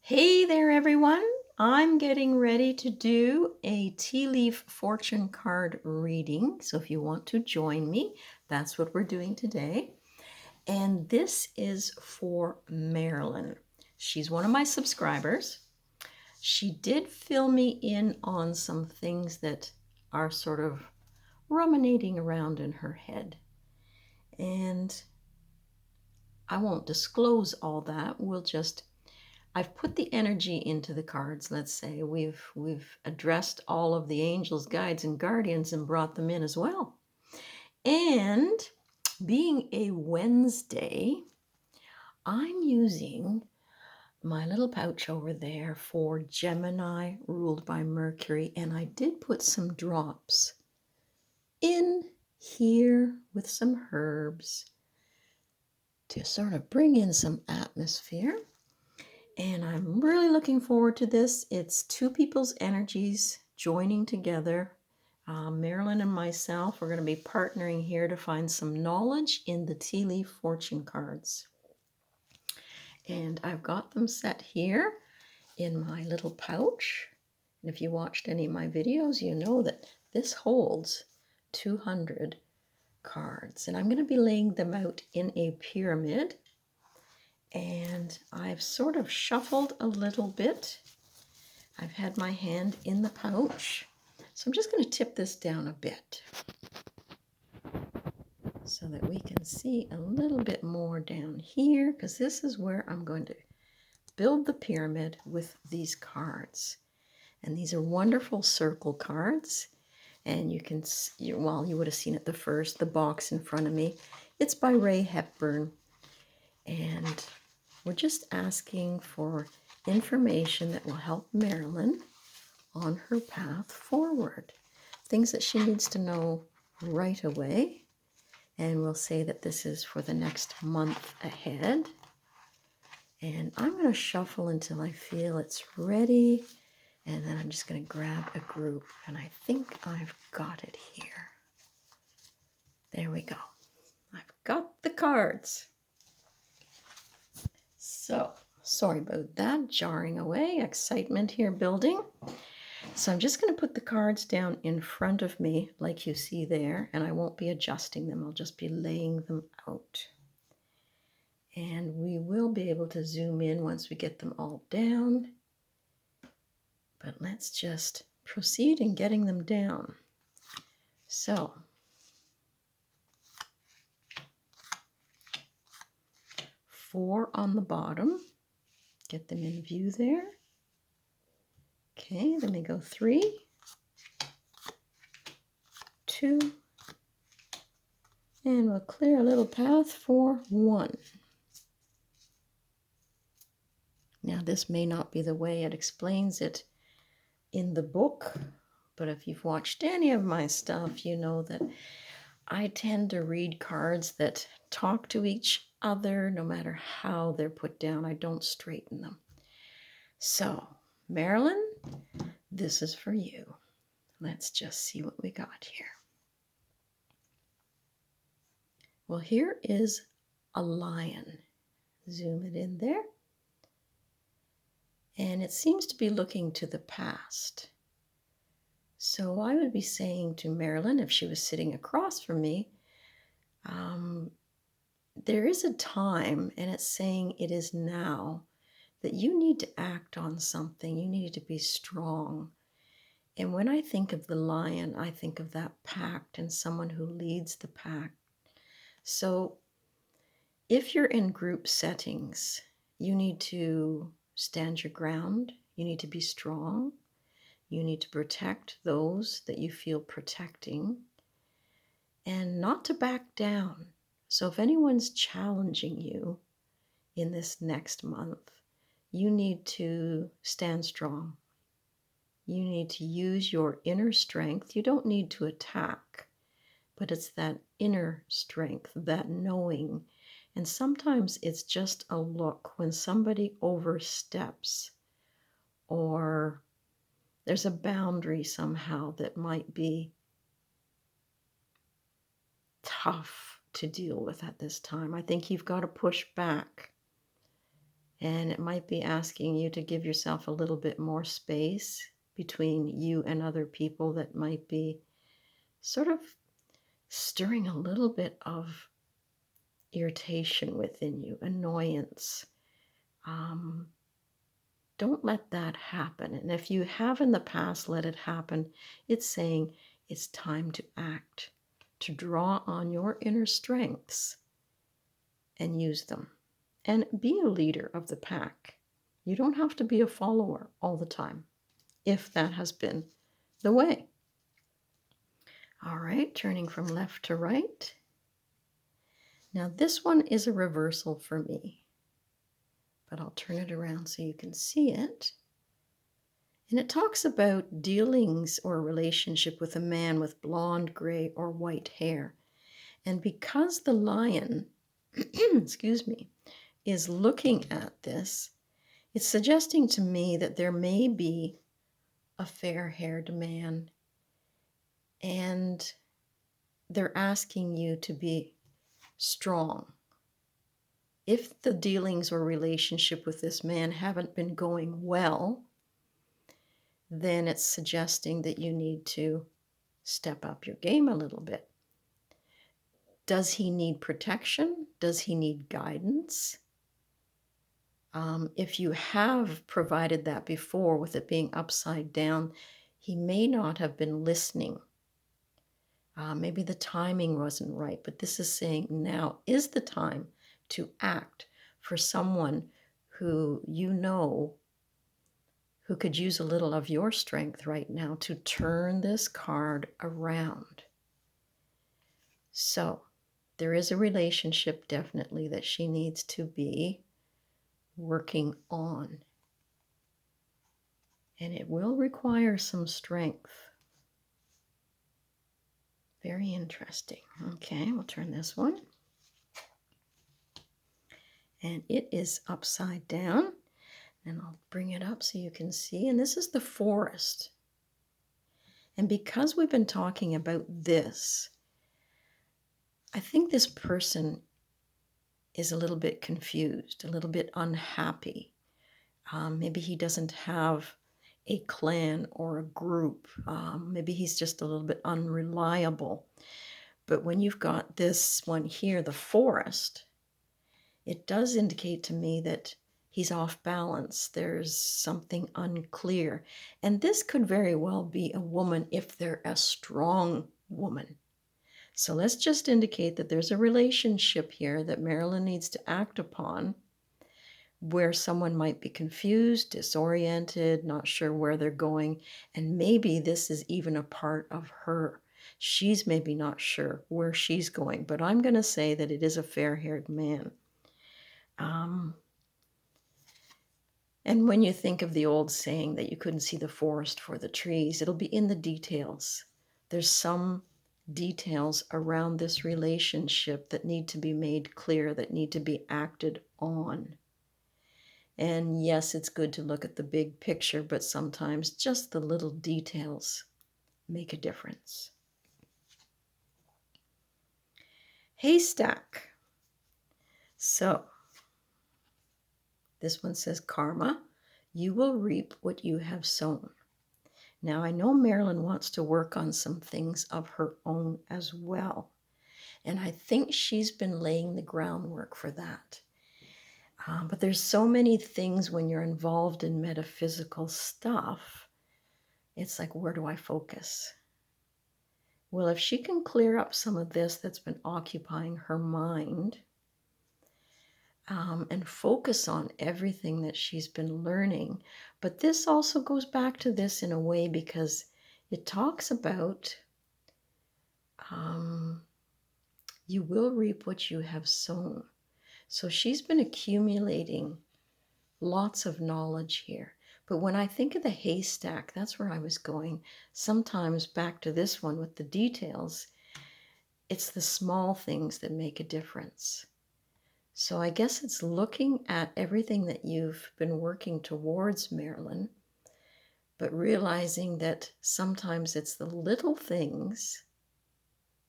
Hey there, everyone. I'm getting ready to do a tea leaf fortune card reading. So if you want to join me, that's what we're doing today. And this is for Marilyn. She's one of my subscribers. She did fill me in on some things that are sort of ruminating around in her head. And I won't disclose all that. I've put the energy into the cards. Let's say we've addressed all of the angels, guides, and guardians and brought them in as well. And being a Wednesday, I'm using my little pouch over there for Gemini ruled by Mercury, and I did put some drops in here with some herbs to sort of bring in some atmosphere. And I'm really looking forward to this. It's two people's energies joining together. Marilyn and myself, we're going to be partnering here to find some knowledge in the tea leaf fortune cards. And I've got them set here in my little pouch. And if you watched any of my videos, you know that this holds 200 cards. And I'm going to be laying them out in a pyramid. And I've sort of shuffled a little bit. I've had my hand in the pouch. So I'm just going to tip this down a bit so that we can see a little bit more down here, because this is where I'm going to build the pyramid with these cards. And these are wonderful circle cards. And you can, well, you would have seen it the box in front of me. It's by Ray Hepburn. And we're just asking for information that will help Marilyn on her path forward. Things that she needs to know right away. And we'll say that this is for the next month ahead. And I'm going to shuffle until I feel it's ready. And then I'm just going to grab a group. And I think I've got it here. There we go. I've got the cards. So, sorry about that, jarring away, excitement here building. So I'm just going to put the cards down in front of me like you see there, and I won't be adjusting them. I'll just be laying them out. And we will be able to zoom in once we get them all down. But let's just proceed in getting them down. So, four on the bottom. Get them in view there. Okay, then we go 3, 2, and we'll clear a little path for 1. Now, this may not be the way it explains it in the book, but if you've watched any of my stuff, you know that I tend to read cards that talk to each other no matter how they're put down. I don't straighten them. So, Marilyn, this is for you. Let's just see what we got here. Well, here is a lion. Zoom it in there. And it seems to be looking to the past. So I would be saying to Marilyn, if she was sitting across from me, there is a time, and it's saying it is now, that you need to act on something. You need to be strong. And when I think of the lion, I think of that pact and someone who leads the pack. So if you're in group settings, you need to stand your ground. You need to be strong. You need to protect those that you feel protecting and not to back down. So if anyone's challenging you in this next month, you need to stand strong. You need to use your inner strength. You don't need to attack, but it's that inner strength, that knowing. And sometimes it's just a look when somebody oversteps or there's a boundary somehow that might be tough to deal with at this time. I think you've got to push back And it might be asking you to give yourself a little bit more space between you and other people that might be sort of stirring a little bit of irritation within you, annoyance. Don't let that happen. And if you have in the past let it happen, it's saying it's time to act, to draw on your inner strengths and use them. And be a leader of the pack. You don't have to be a follower all the time, if that has been the way. All right, turning from left to right. Now this one is a reversal for me, but I'll turn it around so you can see it. And it talks about dealings or a relationship with a man with blonde, gray, or white hair. And because the lion, excuse me, is looking at this, it's suggesting to me that there may be a fair-haired man, and they're asking you to be strong. If the dealings or relationship with this man haven't been going well, then it's suggesting that you need to step up your game a little bit. Does he need protection? Does he need guidance? If you have provided that before with it being upside down, he may not have been listening. Maybe the timing wasn't right, but this is saying now is the time to act for someone who you know who could use a little of your strength right now to turn this card around. So there is a relationship definitely that she needs to be working on. And it will require some strength. Very interesting. Okay, we'll turn this one. And it is upside down. And I'll bring it up so you can see. And this is the forest. And because we've been talking about this, I think this person is a little bit confused, a little bit unhappy. Maybe he doesn't have a clan or a group. Maybe he's just a little bit unreliable. But when you've got this one here, the forest, it does indicate to me that he's off balance. There's something unclear. And this could very well be a woman if they're a strong woman. So let's just indicate that there's a relationship here that Marilyn needs to act upon, where someone might be confused, disoriented, not sure where they're going, and maybe this is even a part of her. She's maybe not sure where she's going, but I'm going to say that it is a fair-haired man. And when you think of the old saying that you couldn't see the forest for the trees, it'll be in the details. There's some details around this relationship that need to be made clear, that need to be acted on. And yes, it's good to look at the big picture, but sometimes just the little details make a difference. Haystack. So, this one says karma. You will reap what you have sown. Now, I know Marilyn wants to work on some things of her own as well. And I think she's been laying the groundwork for that. But there's so many things when you're involved in metaphysical stuff. It's like, where do I focus? Well, if she can clear up some of this that's been occupying her mind, and focus on everything that she's been learning. But this also goes back to this in a way because it talks about you will reap what you have sown. So she's been accumulating lots of knowledge here. But when I think of the haystack, that's where I was going. Sometimes back to this one with the details, it's the small things that make a difference. So I guess it's looking at everything that you've been working towards, Marilyn, but realizing that sometimes it's the little things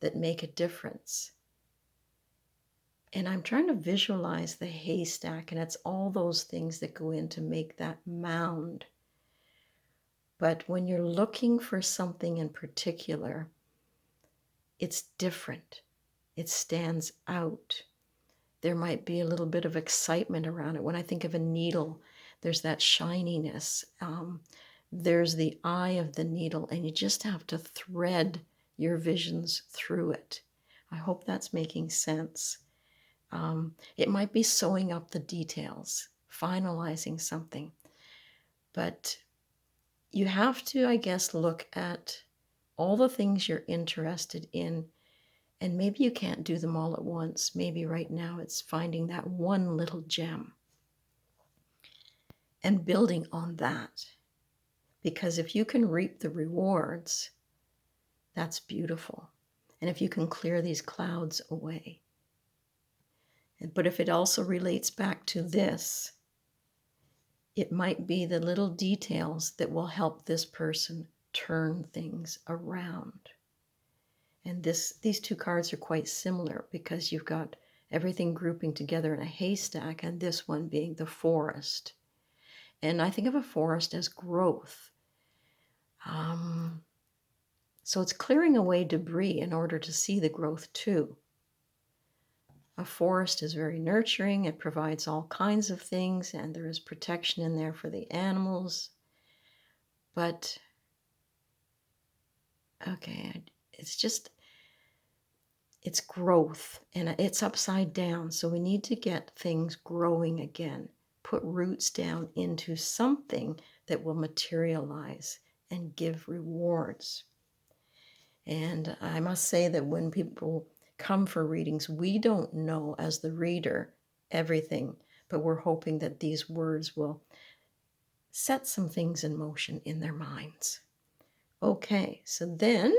that make a difference. And I'm trying to visualize the haystack, and it's all those things that go in to make that mound. But when you're looking for something in particular, it's different. It stands out. There might be a little bit of excitement around it. When I think of a needle, there's that shininess. There's the eye of the needle, and you just have to thread your visions through it. I hope that's making sense. It might be sewing up the details, finalizing something. But you have to, I guess, look at all the things you're interested in. And maybe you can't do them all at once. Maybe right now it's finding that one little gem and building on that. Because if you can reap the rewards, that's beautiful. And if you can clear these clouds away. But if it also relates back to this, it might be the little details that will help this person turn things around. And these two cards are quite similar because you've got everything grouping together in a haystack and this one being the forest. And I think of a forest as growth. So it's clearing away debris in order to see the growth too. A forest is very nurturing. It provides all kinds of things, and there is protection in there for the animals. But, okay, it's growth, and it's upside down. So we need to get things growing again. Put roots down into something that will materialize and give rewards. And I must say that when people come for readings, we don't know as the reader everything, but we're hoping that these words will set some things in motion in their minds. Okay, so then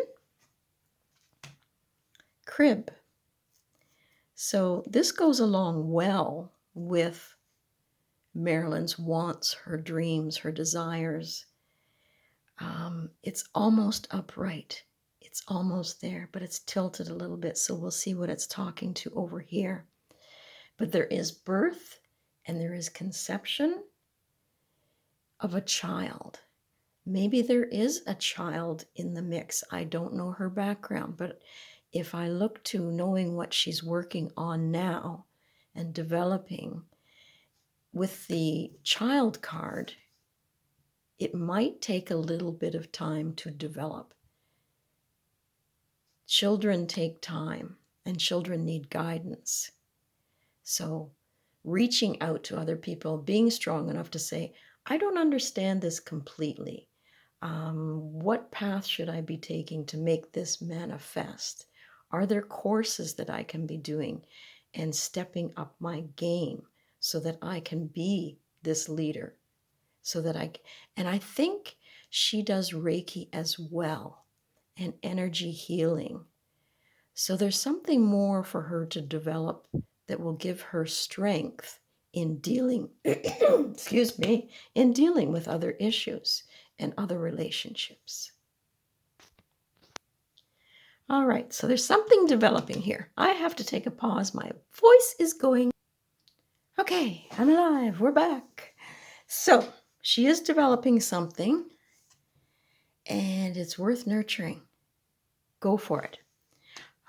crib. So this goes along well with Marilyn's wants, her dreams, her desires. It's almost upright. It's almost there, but it's tilted a little bit, so we'll see what it's talking to over here. But there is birth and there is conception of a child. Maybe there is a child in the mix. I don't know her background, but if I look to knowing what she's working on now and developing with the child card, it might take a little bit of time to develop. Children take time, and children need guidance. So reaching out to other people, being strong enough to say, I don't understand this completely. What path should I be taking to make this manifest? Are there courses that I can be doing and stepping up my game so that I can be this leader? And I think she does Reiki as well and energy healing. So there's something more for her to develop that will give her strength in dealing, in dealing with other issues and other relationships. All right, so there's something developing here. I have to take a pause. My voice is going. Okay, I'm alive. We're back. So she is developing something, and it's worth nurturing. Go for it.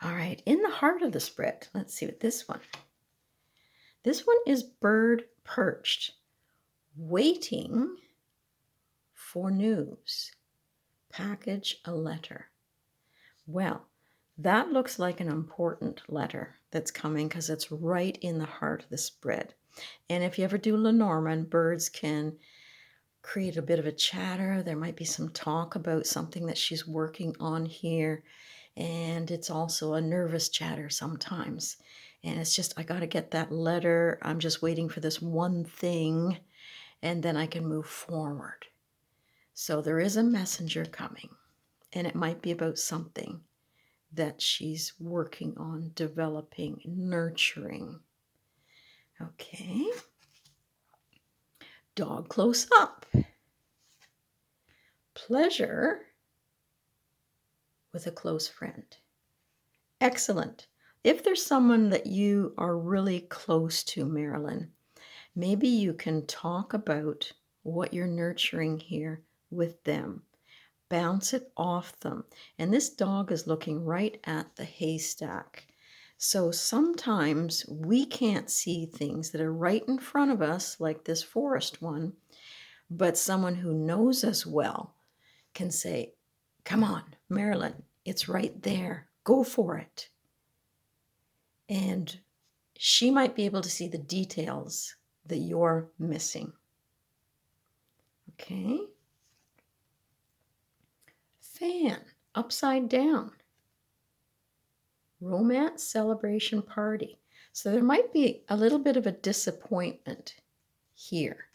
All right, in the heart of the spread, let's see what this one. This one is bird perched, waiting for news. Package a letter. Well, that looks like an important letter that's coming because it's right in the heart of the spread. And if you ever do Lenormand, birds can create a bit of a chatter. There might be some talk about something that she's working on here. And it's also a nervous chatter sometimes. And it's just, I got to get that letter. I'm just waiting for this one thing, and then I can move forward. So there is a messenger coming, and it might be about something that she's working on, developing, nurturing. Okay. Dog close up. Pleasure with a close friend. Excellent. If there's someone that you are really close to, Marilyn, maybe you can talk about what you're nurturing here with them. Bounce it off them. And this dog is looking right at the haystack. So sometimes we can't see things that are right in front of us, like this forest one, but someone who knows us well can say, "Come on, Marilyn, it's right there. Go for it." And she might be able to see the details that you're missing. Okay? Fan, upside down. Romance celebration party. So there might be a little bit of a disappointment here.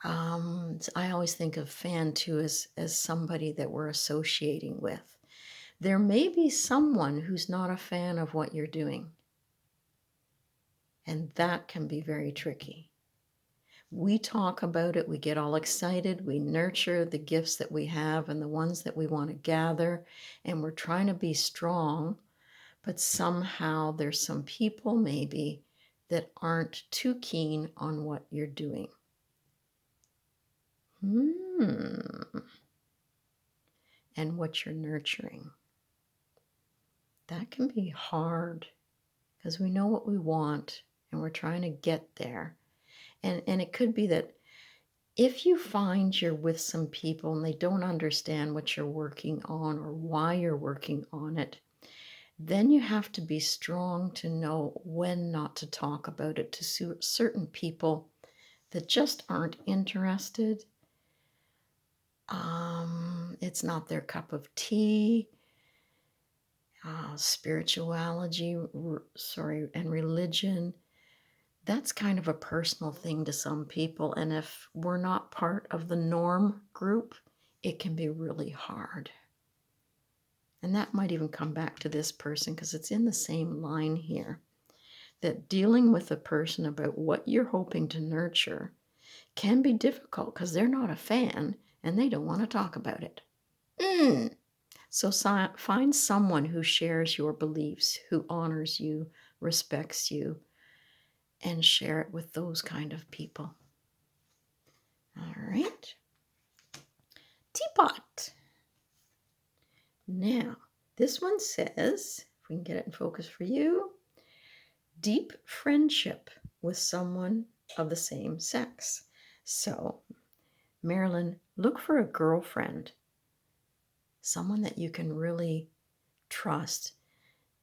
I always think of fan too as somebody that we're associating with. There may be someone who's not a fan of what you're doing. And that can be very tricky. We talk about it, we get all excited, we nurture the gifts that we have and the ones that we want to gather, and we're trying to be strong, but somehow there's some people maybe that aren't too keen on what you're doing. And what you're nurturing. That can be hard because we know what we want and we're trying to get there. And it could be that if you find you're with some people and they don't understand what you're working on or why you're working on it, then you have to be strong to know when not to talk about it to certain people that just aren't interested. It's not their cup of tea. Spirituality, and religion, that's kind of a personal thing to some people. And if we're not part of the norm group, it can be really hard. And that might even come back to this person because it's in the same line here. That dealing with a person about what you're hoping to nurture can be difficult because they're not a fan and they don't want to talk about it. So find someone who shares your beliefs, who honors you, respects you, and share it with those kind of people. All right. Teapot. Now, this one says, if we can get it in focus for you, deep friendship with someone of the same sex. So, Marilyn, look for a girlfriend, someone that you can really trust.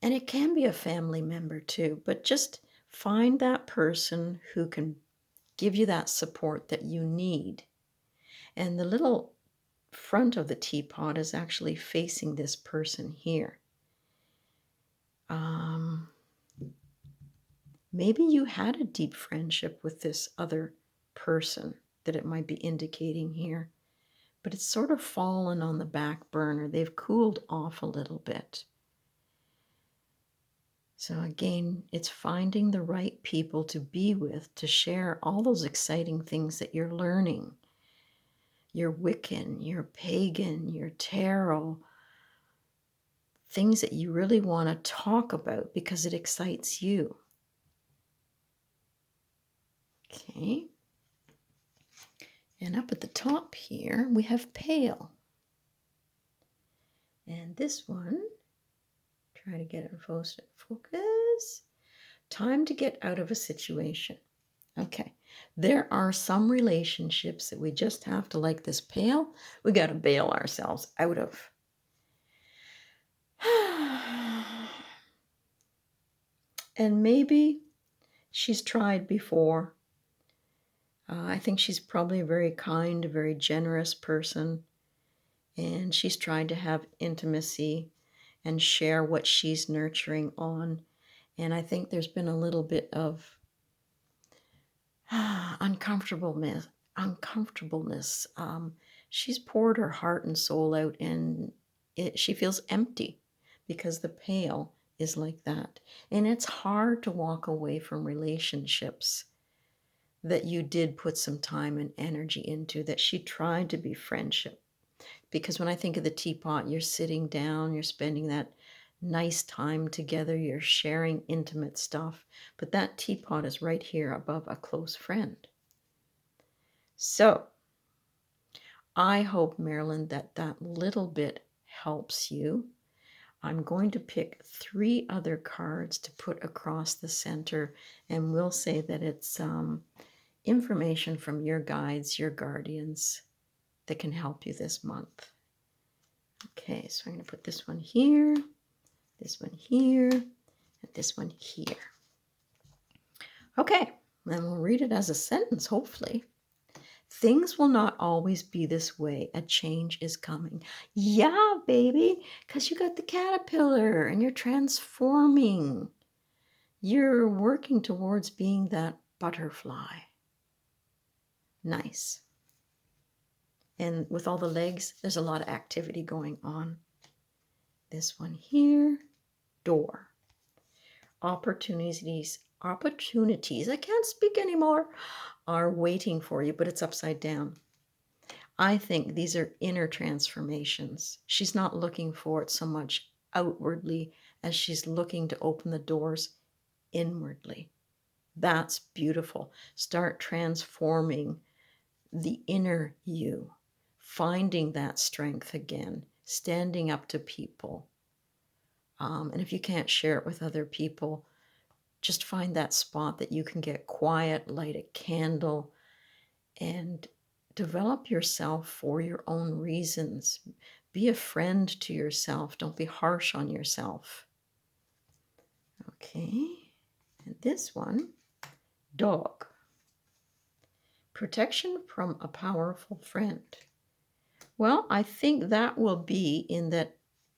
And it can be a family member too, but just find that person who can give you that support that you need. And the little front of the teapot is actually facing this person here. Maybe you had a deep friendship with this other person that it might be indicating here, but it's sort of fallen on the back burner. They've cooled off a little bit. So again, it's finding the right people to be with, to share all those exciting things that you're learning. Your Wiccan, your pagan, your tarot, things that you really want to talk about because it excites you. Okay. And up at the top here, we have pale. And this one, try to get it in focus. Time to get out of a situation. Okay. There are some relationships that we just have to, like this pale, we got to bail ourselves out of. And maybe she's tried before. I think she's probably a very kind, very generous person. And she's tried to have intimacy and share what she's nurturing on. And I think there's been a little bit of uncomfortableness. She's poured her heart and soul out, and she feels empty because the pale is like that. And it's hard to walk away from relationships that you did put some time and energy into, that she tried to be friendship. Because when I think of the teapot, you're sitting down, you're spending that nice time together. You're sharing intimate stuff, but that teapot is right here above a close friend. So I hope, Marilyn, that that little bit helps you. I'm going to pick 3 other cards to put across the center, and we'll say that it's information from your guides, your guardians that can help you this month. Okay, so I'm going to put this one here, and this one here. Okay, then we'll read it as a sentence, hopefully. Things will not always be this way. A change is coming. Yeah, baby, because you got the caterpillar and you're transforming. You're working towards being that butterfly. Nice. And with all the legs, there's a lot of activity going on. This one here, door. Opportunities, I can't speak anymore, are waiting for you, but it's upside down. I think these are inner transformations. She's not looking for it so much outwardly as she's looking to open the doors inwardly. That's beautiful. Start transforming the inner you, finding that strength again, standing up to people. And if you can't share it with other people, just find that spot that you can get quiet, light a candle, and develop yourself for your own reasons. Be a friend to yourself. Don't be harsh on yourself. Okay, and this one, dog. Protection from a powerful friend. Well, I think that will be in that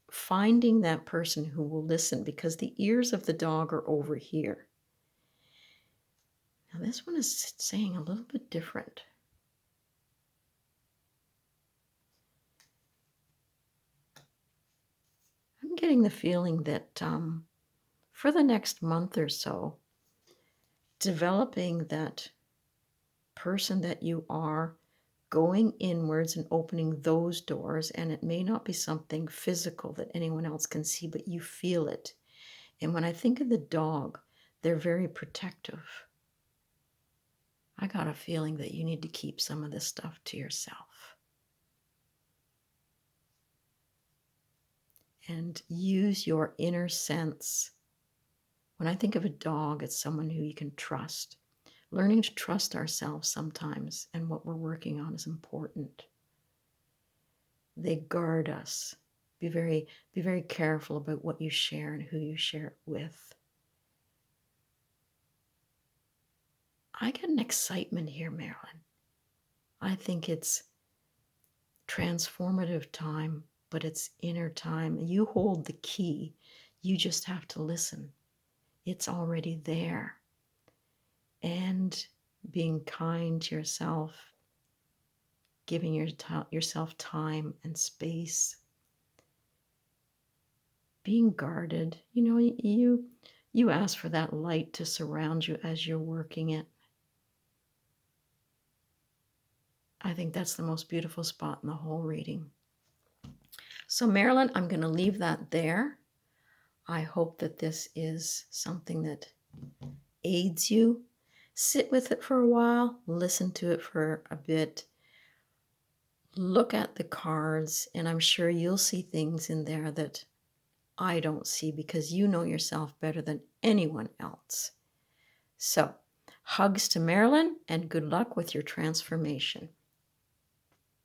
finding that person who will listen, because the ears of the dog are over here. Now this one is saying a little bit different. I'm getting the feeling that for the next month or so, developing that person that you are, going inwards and opening those doors, and it may not be something physical that anyone else can see, but you feel it. And when I think of the dog, they're very protective. I got a feeling that you need to keep some of this stuff to yourself. And use your inner sense. When I think of a dog, it's someone who you can trust. Learning to trust ourselves sometimes and what we're working on is important. They guard us. Be very careful about what you share and who you share it with. I get an excitement here, Marilyn. I think it's transformative time, but it's inner time. You hold the key. You just have to listen. It's already there. And being kind to yourself, giving yourself time and space, being guarded. You know, you ask for that light to surround you as you're working it. I think that's the most beautiful spot in the whole reading. So Marilyn, I'm going to leave that there. I hope that this is something that aids you. Sit with it for a while, listen to it for a bit, look at the cards, and I'm sure you'll see things in there that I don't see, because you know yourself better than anyone else. So, hugs to Marilyn, and good luck with your transformation.